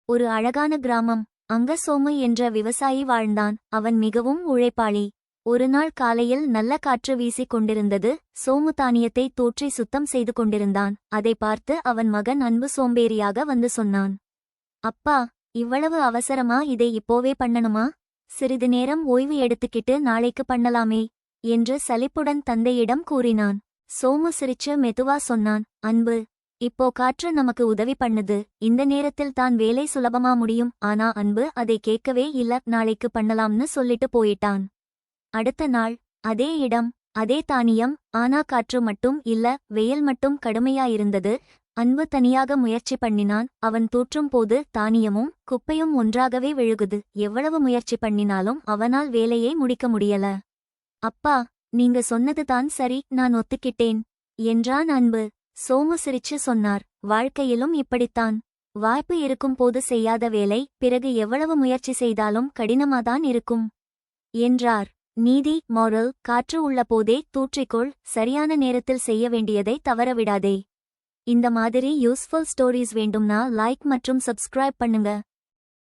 ஒரு அழகான கிராமம். அங்க சோமு என்ற விவசாயி வாழ்ந்தான். அவன் மிகவும் உழைப்பாளி. ஒருநாள் காலையில் நல்ல காற்று வீசிக் கொண்டிருந்தது. சோமு தானியத்தை தூற்றி சுத்தம் செய்து கொண்டிருந்தான். அதை பார்த்து அவன் மகன் அன்பு சோம்பேறியாக வந்து சொன்னான், அப்பா, இவ்வளவு அவசரமா? இதை இப்போவே பண்ணணுமா? சிறிது நேரம் ஓய்வு எடுத்துக்கிட்டு நாளைக்கு பண்ணலாமே என்று சலிப்புடன் தந்தையிடம் கூறினான். சோமு சிரிச்சு மெதுவா சொன்னான், அன்பு, இப்போ காற்று நமக்கு உதவி பண்ணுது. இந்த நேரத்தில் தான் வேலை சுலபமா முடியும். ஆனா அன்பு அதை கேட்கவே இல்ல. நாளைக்கு பண்ணலாம்னு சொல்லிட்டு போயிட்டான். அடுத்த நாள் அதே இடம், அதே தானியம். ஆனா காற்று மட்டும் இல்ல, வெயில் மட்டும் கடுமையாயிருந்தது. அன்பு தனியாக முயற்சி பண்ணினான். அவன் தூற்றும் போது தானியமும் குப்பையும் ஒன்றாகவே விழுகுது. எவ்வளவு முயற்சி பண்ணினாலும் அவனால் வேலையை முடிக்க முடியல. அப்பா, நீங்க சொன்னதுதான் சரி, நான் ஒத்துக்கிட்டேன் என்றான் அன்பு. சோமு சிரிச்சு சொன்னார், வாழ்க்கையிலும் இப்படித்தான். வாய்ப்பு இருக்கும் போது செய்யாத வேலை பிறகு எவ்வளவு முயற்சி செய்தாலும் கடினமாதான் இருக்கும் என்றார். நீதி மோரல்: காற்று உள்ள போதே தூற்றிக்கொள். சரியான நேரத்தில் செய்ய வேண்டியதை தவறவிடாதே. இந்த மாதிரி யூஸ்ஃபுல் ஸ்டோரிஸ் வேண்டும்னா லைக் மற்றும் சப்ஸ்கிரைப் பண்ணுங்க.